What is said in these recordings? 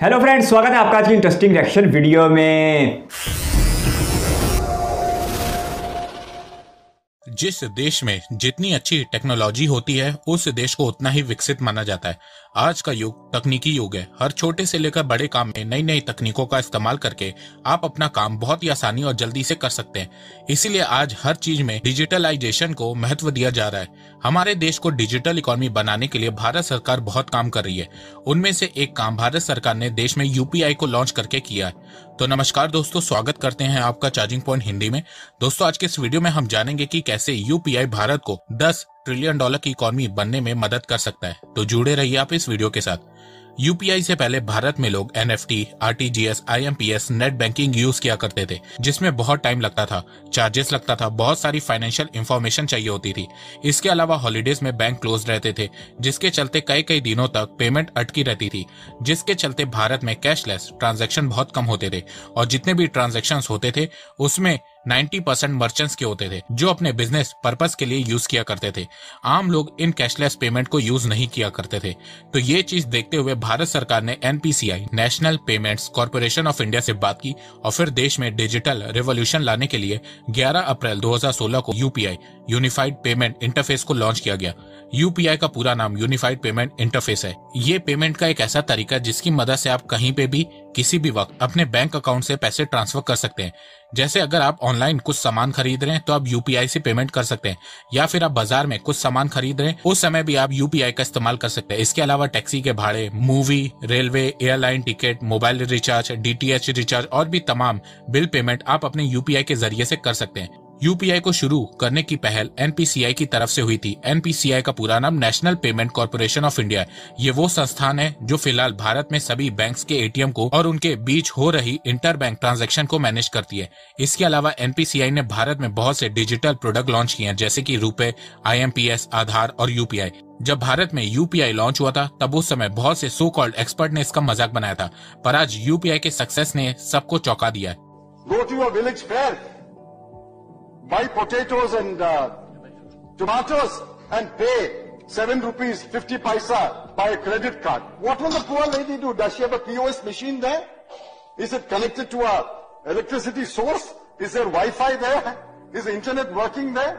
Hello friends, स्वागत है आपका आज की इंटरेस्टिंग रिएक्शन वीडियो में। जिस देश में जितनी अच्छी टेक्नोलॉजी होती है उस देश को उतना ही विकसित माना जाता है। आज का युग तकनीकी युग है। हर छोटे से लेकर बड़े काम में नई नई तकनीकों का इस्तेमाल करके आप अपना काम बहुत ही आसानी और जल्दी से कर सकते हैं। इसीलिए आज हर चीज में डिजिटलाइजेशन को महत्व दिया जा रहा है। हमारे देश को डिजिटल इकोनॉमी बनाने के लिए भारत सरकार बहुत काम कर रही है। उनमें से एक काम भारत सरकार ने देश में यूपीआई को लॉन्च करके किया है। तो नमस्कार दोस्तों, स्वागत करते हैं आपका चार्जिंग पॉइंट हिंदी में। दोस्तों, आज के इस वीडियो में हम जानेंगे कि कैसे यूपीआई भारत को 10 ट्रिलियन डॉलर की इकोनॉमी बनने में मदद कर सकता है। तो जुड़े रहिए आप इस वीडियो के साथ। यूपीआई से पहले भारत में लोग NFT, RTGS, IMPS, net banking use किया करते थे, जिसमें बहुत टाइम लगता था, चार्जेस लगता था, बहुत सारी फाइनेंशियल इंफॉर्मेशन चाहिए होती थी। इसके अलावा हॉलीडेज में बैंक क्लोज रहते थे, जिसके चलते कई कई दिनों तक पेमेंट अटकी रहती थी, जिसके चलते भारत में कैशलेस ट्रांजैक्शन बहुत कम होते थे और जितने भी ट्रांजैक्शन होते थे उसमें 90% मर्चेंट्स के होते थे जो अपने बिजनेस पर्पस के लिए यूज किया करते थे। आम लोग इन कैशलेस पेमेंट को यूज नहीं किया करते थे। तो ये चीज देखते हुए भारत सरकार ने NPCI, national payments corporation of India से बात की और फिर देश में डिजिटल रिवॉल्यूशन लाने के लिए 11 अप्रैल 2016 को यूपीआई, यूनिफाइड पेमेंट इंटरफेस को लॉन्च किया गया। यूपीआई का पूरा नाम यूनिफाइड पेमेंट इंटरफेस है। ये पेमेंट का एक ऐसा तरीका जिसकी मदद से आप कहीं पे भी किसी भी वक्त अपने बैंक अकाउंट से पैसे ट्रांसफर कर सकते हैं। जैसे अगर आप ऑनलाइन कुछ सामान खरीद रहे हैं तो आप यूपीआई से पेमेंट कर सकते हैं, या फिर आप बाजार में कुछ सामान खरीद रहे हैं उस समय भी आप यूपीआई का इस्तेमाल कर सकते हैं। इसके अलावा टैक्सी के भाड़े, movie, railway, airline ticket, mobile recharge, DTH recharge और भी तमाम बिल पेमेंट आप अपने यूपीआई के जरिए से कर सकते हैं। यूपीआई को शुरू करने की पहल एनपीसीआई की तरफ से हुई थी। एनपीसीआई का पूरा नाम national payment corporation of India है। ये वो संस्थान है जो फिलहाल भारत में सभी बैंक्स के एटीएम को और उनके बीच हो रही इंटर बैंक ट्रांजैक्शन को मैनेज करती है। इसके अलावा एनपीसीआई ने भारत में बहुत से डिजिटल प्रोडक्ट लॉन्च किए हैं, जैसे कि रुपे, आईएमपीएस, आधार और यूपीआई। जब भारत में यूपीआई लॉन्च हुआ था तब उस समय बहुत से सो कॉल्ड एक्सपर्ट ने इसका मजाक बनाया था, पर आज यूपीआई के सक्सेस ने सबको चौंका दिया है। Go to your village fair, buy potatoes and tomatoes and pay 7 rupees 50 paisa by a credit card. What will the poor lady do? Does she have a POS machine there? Is it connected to a electricity source? Is there Wi-Fi there? Is the internet working there?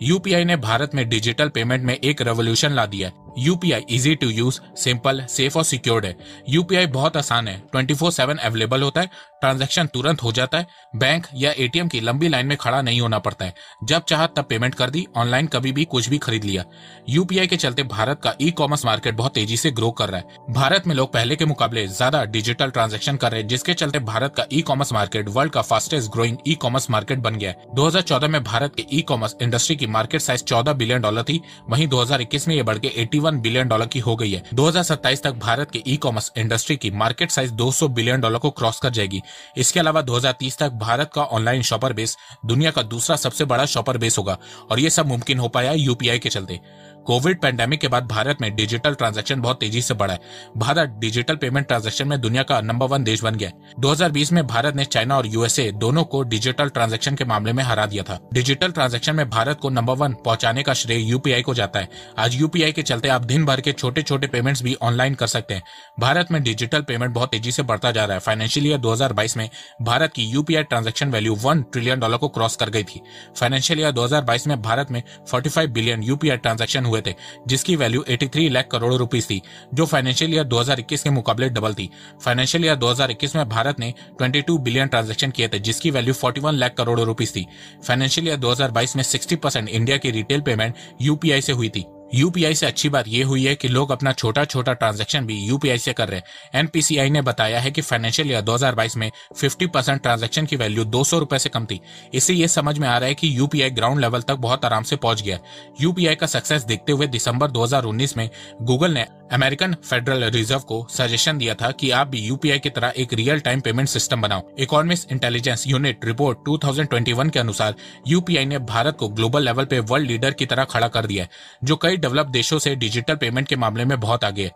UPI ने भारत में digital payment में एक revolution ला दिया है। UPI easy to use, simple, safe और secured है। UPI बहुत आसान है, 24/7 अवेलेबल होता है, ट्रांजैक्शन तुरंत हो जाता है, बैंक या एटीएम की लंबी लाइन में खड़ा नहीं होना पड़ता है। जब चाहा तब पेमेंट कर दी, ऑनलाइन कभी भी कुछ भी खरीद लिया। यूपीआई के चलते भारत का ई कॉमर्स मार्केट बहुत तेजी से ग्रो कर रहा है। भारत में लोग पहले के मुकाबले ज्यादा डिजिटल ट्रांजैक्शन कर रहे हैं, जिसके चलते भारत का ई कॉमर्स मार्केट वर्ल्ड का fastest growing e commerce market बन गया है। 2014 में भारत के ई कॉमर्स इंडस्ट्री की मार्केट साइज $14 बिलियन थी, वहीं 2021 में ये बढ़ के $81 बिलियन की हो गई है। 2027 तक भारत के ई कॉमर्स इंडस्ट्री की मार्केट साइज $200 बिलियन को क्रॉस कर जाएगी। इसके अलावा 2030 तक भारत का ऑनलाइन शॉपर बेस दुनिया का दूसरा सबसे बड़ा शॉपर बेस होगा और ये सब मुमकिन हो पाया यूपीआई के चलते। कोविड पैंडेमिक के बाद भारत में डिजिटल ट्रांजैक्शन बहुत तेजी से बढ़ा है। भारत डिजिटल पेमेंट ट्रांजैक्शन में दुनिया का नंबर 1 देश बन गया। 2020 में भारत ने चाइना और यूएसए दोनों को डिजिटल ट्रांजैक्शन के मामले में हरा दिया था। डिजिटल ट्रांजैक्शन में भारत को नंबर 1 पहुंचाने का श्रेय यूपीआई को जाता है। आज यूपीआई के चलते आप दिन भर के छोटे छोटे पेमेंट्स भी ऑनलाइन कर सकते हैं। भारत में डिजिटल पेमेंट बहुत तेजी से बढ़ता जा रहा है। फाइनेंशियल ईयर 2022 में भारत की यूपीआई ट्रांजैक्शन वैल्यू $1 ट्रिलियन को क्रॉस कर गई थी। फाइनेंशियल ईयर 2022 में भारत में 45 बिलियन यूपीआई ट्रांजैक्शन हुए थे, जिसकी वैल्यू 83 लाख करोड़ रुपीस थी, जो फाइनेंशियल ईयर 2021 के मुकाबले डबल थी। फाइनेंशियल ईयर 2021 में भारत ने 22 बिलियन ट्रांजैक्शन किए थे, जिसकी वैल्यू 41 लाख करोड़ रुपीस थी। फाइनेंशियल ईयर 2022 में 60% इंडिया की रिटेल पेमेंट यूपीआई से हुई थी। यूपीआई से अच्छी बात यह हुई है कि लोग अपना छोटा छोटा ट्रांजैक्शन भी यूपीआई से कर रहे हैं। एनपीसीआई ने बताया है कि फाइनेंशियल ईयर 2022 में 50% ट्रांजैक्शन की वैल्यू $200 से कम थी। इससे यह समझ में आ रहा है कि यूपीआई ग्राउंड लेवल तक बहुत आराम से पहुंच गया। यूपीआई का सक्सेस देखते हुए दिसंबर 2019 में गूगल ने अमेरिकन फेडरल रिजर्व को सजेशन दिया था कि आप भी यूपीआई की तरह एक रियल टाइम पेमेंट सिस्टम बनाओ। इकोनॉमिस्ट इंटेलिजेंस यूनिट रिपोर्ट 2021 के अनुसार यूपीआई ने भारत को ग्लोबल लेवल पे वर्ल्ड लीडर की तरह खड़ा कर दिया है, जो कई डेवलप देशों से डिजिटल पेमेंट के मामले में बहुत आगे है।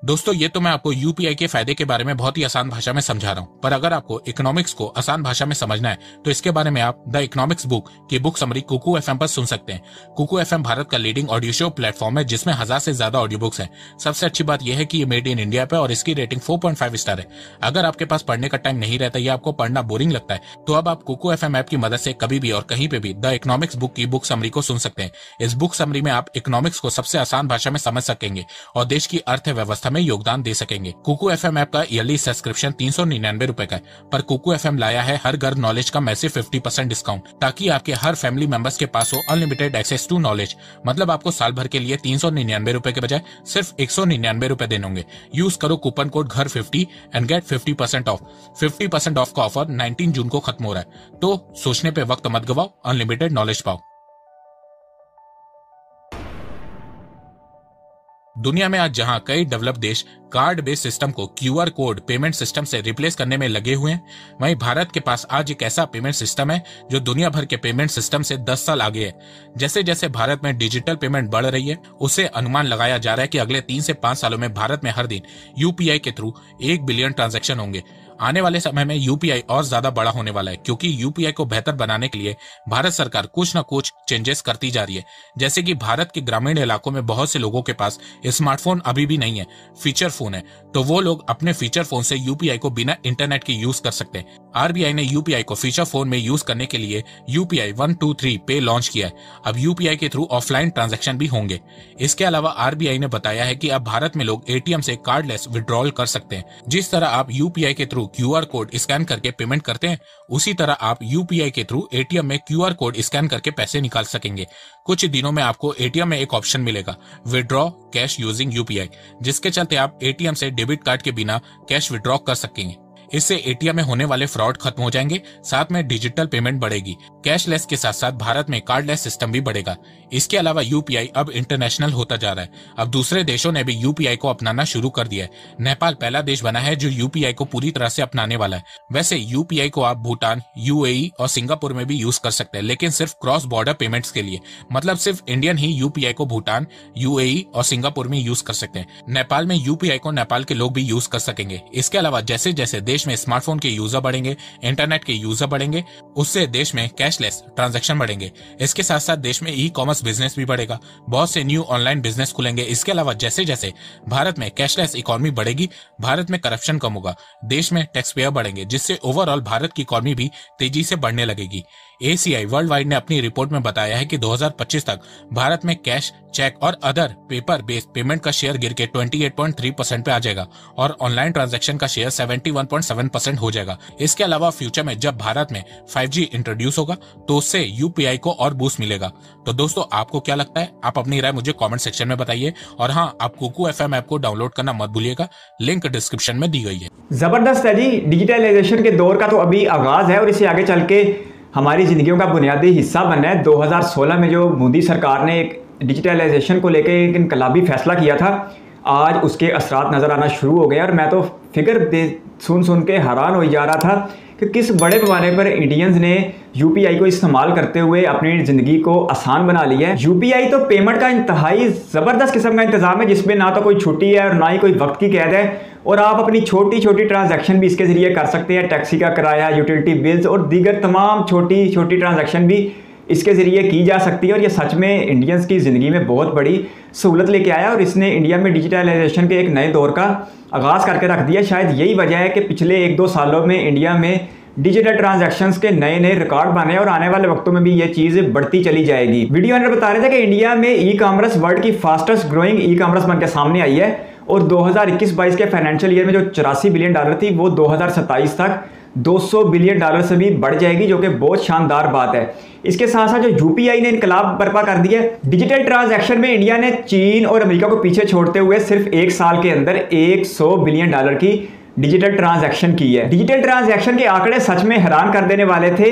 दोस्तों ये तो मैं आपको यूपीआई के फायदे के बारे में बहुत ही आसान भाषा में समझा रहा हूँ, पर अगर आपको इकोनॉमिक्स को आसान भाषा में समझना है तो इसके बारे में आप द इकोनॉमिक्स बुक की बुक समरी कुकू एफएम पर सुन सकते हैं। कुकू एफएम भारत का लीडिंग ऑडियो शो प्लेटफॉर्म है जिसमें 1000 से ज्यादा ऑडियो बुक्स हैं। सबसे अच्छी बात यह है कि ये मेड इन इंडिया पे और इसकी रेटिंग 4.5 स्टार है। अगर आपके पास पढ़ने का टाइम नहीं रहता या आपको पढ़ना बोरिंग लगता है तो अब आप कुकू एफएम ऐप की मदद से कभी भी और कहीं पे भी द इकोनॉमिक्स बुक की बुक समरी को सुन सकते हैं। इस बुक समरी में आप इकोनॉमिक्स को सबसे आसान भाषा में समझ सकेंगे और देश की अर्थव्यवस्था में योगदान दे सकेंगे। कुकू एफएम ऐप का ईयरली सब्सक्रिप्शन 399 रुपए का है, पर कुकू एफएम लाया है हर घर नॉलेज का मैसिव 50% डिस्काउंट, ताकि आपके हर फैमिली मेंबर्स के पास हो अनलिमिटेड एक्सेस टू नॉलेज। मतलब आपको साल भर के लिए 399 रुपए के बजाय सिर्फ 199 रुपए देने होंगे। यूज करो कूपन कोड घर50 एंड गेट 50% ऑफ। 50% ऑफ का ऑफर 19 जून को खत्म हो रहा है, तो सोचने पे वक्त मत गवाओ, अनलिमिटेड नॉलेज पाओ। दुनिया में आज जहां कई डेवलप देश कार्ड बेस्ड सिस्टम को क्यूआर कोड पेमेंट सिस्टम से रिप्लेस करने में लगे हुए हैं, वहीं भारत के पास आज एक ऐसा पेमेंट सिस्टम है जो दुनिया भर के पेमेंट सिस्टम से 10 साल आगे है। जैसे जैसे भारत में डिजिटल पेमेंट बढ़ रही है, उससे अनुमान लगाया जा रहा है कि अगले 3 से 5 सालों में भारत में हर दिन यूपीआई के थ्रू 1 बिलियन ट्रांजैक्शन होंगे। आने वाले समय में यूपीआई और ज्यादा बड़ा होने वाला है, क्योंकि यूपीआई को बेहतर बनाने के लिए भारत सरकार कुछ न कुछ चेंजेस करती जा रही है। जैसे कि भारत के ग्रामीण इलाकों में बहुत से लोगों के पास स्मार्टफोन अभी भी नहीं है, फीचर फोन है, तो वो लोग अपने फीचर फोन से यूपीआई को बिना इंटरनेट के यूज कर सकते हैं। आरबीआई ने यूपीआई को फीचर फोन में यूज करने के लिए यूपीआई 123 पे लॉन्च किया है। अब यूपीआई के थ्रू ऑफलाइन ट्रांजैक्शन भी होंगे। इसके अलावा आरबीआई ने बताया है कि अब भारत में लोग एटीएम से कार्डलेस विड्रॉल कर सकते हैं। जिस तरह आप यूपीआई के थ्रू क्यूआर कोड स्कैन करके पेमेंट करते हैं, उसी तरह आप यूपीआई के थ्रू एटीएम में क्यूआर कोड स्कैन करके पैसे निकाल सकेंगे। कुछ दिनों में आपको एटीएम में एक ऑप्शन मिलेगा, विड्रॉ कैश यूजिंग यूपीआई, जिसके चलते आप एटीएम से डेबिट कार्ड के बिना कैश विड्रॉ कर सकेंगे। इससे एटीएम में होने वाले फ्रॉड खत्म हो जाएंगे, साथ में डिजिटल पेमेंट बढ़ेगी। कैशलेस के साथ साथ भारत में कार्डलेस सिस्टम भी बढ़ेगा। इसके अलावा यूपीआई अब इंटरनेशनल होता जा रहा है। अब दूसरे देशों ने भी यूपीआई को अपनाना शुरू कर दिया है। नेपाल पहला देश बना है जो यूपीआई को पूरी तरह से अपनाने वाला है। वैसे यूपीआई को आप भूटान, यूएई और सिंगापुर में भी यूज कर सकते हैं, लेकिन सिर्फ क्रॉस बॉर्डर पेमेंट्स के लिए। मतलब सिर्फ इंडियन ही यूपीआई को भूटान, यूएई और सिंगापुर में यूज कर सकते हैं। नेपाल में यूपीआई को नेपाल के लोग भी यूज कर सकेंगे। इसके अलावा जैसे जैसे देश में स्मार्टफोन के यूजर बढ़ेंगे, इंटरनेट के यूजर बढ़ेंगे, उससे देश में कैशलेस ट्रांजैक्शन बढ़ेंगे। इसके साथ साथ देश में ई कॉमर्स बिजनेस भी बढ़ेगा, बहुत से न्यू ऑनलाइन बिजनेस खुलेंगे। इसके अलावा जैसे जैसे भारत में कैशलेस इकोनॉमी बढ़ेगी, भारत में करप्शन कम होगा, देश में टैक्स पेयर बढ़ेंगे, जिससे ओवरऑल भारत की इकोनॉमी भी तेजी से बढ़ने लगेगी। एसीआई वर्ल्ड वाइड ने अपनी रिपोर्ट में बताया है कि 2025 तक भारत में कैश, चेक और अदर पेपर बेस्ड पेमेंट का शेयर गिर के 28.3% पे आ जाएगा और ऑनलाइन ट्रांजैक्शन का शेयर 71.7% हो जाएगा। इसके अलावा फ्यूचर में जब भारत में 5G इंट्रोड्यूस होगा तो उससे यूपीआई को और बूस्ट मिलेगा। तो दोस्तों आपको क्या लगता है? आप अपनी राय मुझे कमेंट सेक्शन में बताइए। और हाँ, आप कुकू एफएम ऐप को डाउनलोड करना मत भूलिएगा, लिंक डिस्क्रिप्शन में दी गई है। जबरदस्त है जी। डिजिटलाइजेशन के दौर का तो अभी आगाज है और इसे आगे चल के हमारी जिंदगियों का बुनियादी हिस्सा बनना है। 2016 में जो मोदी सरकार ने एक डिजिटलाइजेशन को लेकर एक इनकलाबी फैसला किया था, आज उसके असरात नज़र आना शुरू हो गए। और मैं तो फिगर सुन के हैरान हो जा रहा था कि किस बड़े पैमाने पर इंडियंस ने यूपीआई को इस्तेमाल करते हुए अपनी ज़िंदगी को आसान बना लिया है। यूपीआई तो पेमेंट का इंतहाई ज़बरदस्त किस्म का इंतज़ाम है, जिसमें ना तो कोई छुट्टी है और ना ही कोई वक्त की कैद है। और आप अपनी छोटी छोटी ट्रांजैक्शन भी इसके ज़रिए कर सकते हैं। टैक्सी का किराया, यूटिलिटी बिल्स और दीगर तमाम छोटी छोटी ट्रांजैक्शन भी इसके ज़रिए की जा सकती है। और ये सच में इंडियंस की ज़िंदगी में बहुत बड़ी सहूलत लेके आया और इसने इंडिया में डिजिटलाइजेशन के एक नए दौर का आगाज़ करके रख दिया। शायद यही वजह है कि पिछले 1-2 सालों में इंडिया में डिजिटल ट्रांजैक्शंस के नए नए रिकॉर्ड बने और आने वाले वक्तों में भी ये चीज़ बढ़ती चली जाएगी। वीडियो एंकर बता रहे थे कि इंडिया में ई कॉमर्स वर्ल्ड की फास्टेस्ट ग्रोइंग ई कॉमर्स बन के सामने आई है और 2021-22 के फाइनेंशियल ईयर में जो $84 बिलियन थी, वो 2027 तक $200 बिलियन से भी बढ़ जाएगी, जो कि बहुत शानदार बात है। इसके साथ साथ जो यूपीआई ने इनकलाब बर्पा कर दिया डिजिटल ट्रांजैक्शन में, इंडिया ने चीन और अमेरिका को पीछे छोड़ते हुए सिर्फ 1 साल के अंदर $100 बिलियन की डिजिटल ट्रांजैक्शन की है। डिजिटल ट्रांजैक्शन के आंकड़े सच में हैरान कर देने वाले थे।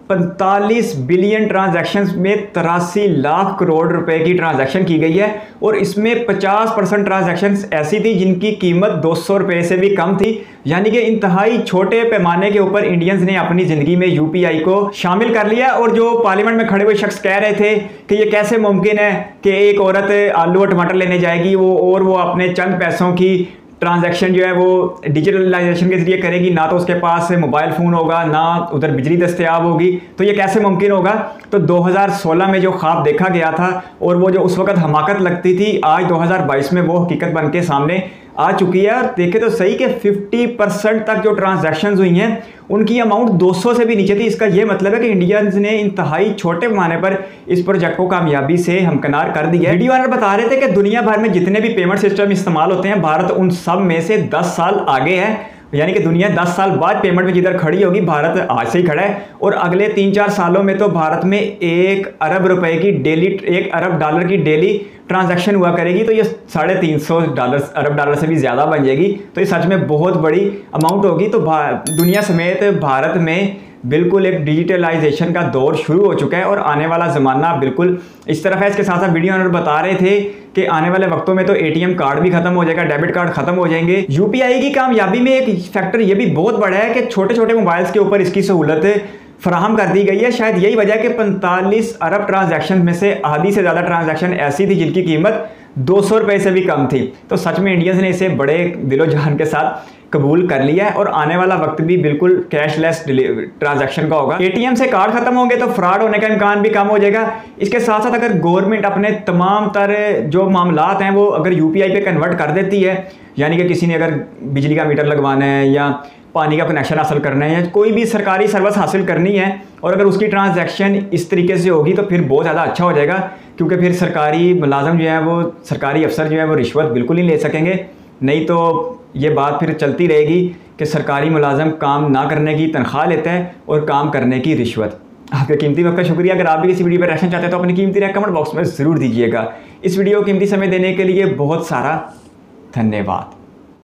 45 बिलियन ट्रांजैक्शंस में 83 लाख करोड़ रुपए की ट्रांजैक्शन की गई है और इसमें 50% ट्रांजैक्शंस ऐसी थी जिनकी कीमत 200 रुपए से भी कम थी। यानी कि इंतहाई छोटे पैमाने के ऊपर इंडियंस ने अपनी ज़िंदगी में यूपीआई को शामिल कर लिया। और जो पार्लियामेंट में खड़े हुए शख्स कह रहे थे कि ये कैसे मुमकिन है कि एक औरत आलू और टमाटर लेने जाएगी वो अपने चंद पैसों की ट्रांजैक्शन जो है वो डिजिटलाइजेशन के जरिए करेगी, ना तो उसके पास मोबाइल फ़ोन होगा, ना उधर बिजली दस्तयाब होगी, तो ये कैसे मुमकिन होगा। तो 2016 में जो ख्वाब देखा गया था और वो जो उस वक्त हमाकत लगती थी, आज 2022 में वो हकीकत बन के सामने आ चुकी है। और देखें तो सही कि 50% तक जो ट्रांजैक्शंस हुई हैं उनकी अमाउंट 200 से भी नीचे थी। इसका ये मतलब है कि इंडियंस ने इंतहाई छोटे पैमाने पर इस प्रोजेक्ट को कामयाबी से हमकनार कर दिया है। वीडियो वाले बता रहे थे कि दुनिया भर में जितने भी पेमेंट सिस्टम इस्तेमाल होते हैं, भारत उन सब में से 10 साल आगे है। यानी कि दुनिया 10 साल बाद पेमेंट में जिधर खड़ी होगी, भारत आज से ही खड़ा है। और अगले 3-4 सालों में तो भारत में 1 अरब रुपए की डेली, 1 अरब डॉलर की डेली ट्रांजैक्शन हुआ करेगी। तो ये 350 अरब डॉलर से भी ज़्यादा बन जाएगी। तो ये सच में बहुत बड़ी अमाउंट होगी। तो दुनिया समेत भारत में बिल्कुल एक डिजिटलाइजेशन का दौर शुरू हो चुका है और आने वाला ज़माना बिल्कुल इस तरफ है। इसके साथ साथ वीडियो ऑनर बता रहे थे कि आने वाले वक्तों में तो एटीएम कार्ड भी खत्म हो जाएगा, डेबिट कार्ड खत्म हो जाएंगे। यूपीआई की कामयाबी में एक फैक्टर ये भी बहुत बड़ा है कि छोटे छोटे मोबाइल्स के ऊपर इसकी सहूलत फराहम कर दी गई है। शायद यही वजह है कि 45 अरब ट्रांजैक्शन में से आधी से ज़्यादा ट्रांजैक्शन ऐसी थी जिनकी कीमत 200 रुपये से भी कम थी। तो सच में इंडियंस ने इसे बड़े दिलो जान के साथ कबूल कर लिया है और आने वाला वक्त भी बिल्कुल कैशलेस ट्रांजैक्शन का होगा। एटीएम से कार्ड खत्म होंगे तो फ्रॉड होने का इम्कान भी कम हो जाएगा। इसके साथ साथ अगर गवर्नमेंट अपने तमाम तरह जो मामलात हैं वो अगर यूपीआई पे कन्वर्ट कर देती है, यानी कि किसी ने अगर बिजली का मीटर लगवाना है या पानी का कनेक्शन हासिल करना है या कोई भी सरकारी सर्विस हासिल करनी है, और अगर उसकी ट्रांजैक्शन इस तरीके से होगी तो फिर बहुत ज़्यादा अच्छा हो जाएगा। क्योंकि फिर सरकारी मुलाजम जो है वो, सरकारी अफसर जो है वो रिश्वत बिल्कुल नहीं ले सकेंगे। नहीं तो ये बात फिर चलती रहेगी कि सरकारी मुलाजम काम ना करने की तनख्वाह लेता है और काम करने की रिश्वत। आपके कीमती वक्त का शुक्रिया। अगर आप भी किसी वीडियो पर रिएक्शन चाहते हैं तो अपनी कीमती राय कमेंट बॉक्स में ज़रूर दीजिएगा। इस वीडियो को कीमती समय देने के लिए बहुत सारा धन्यवाद।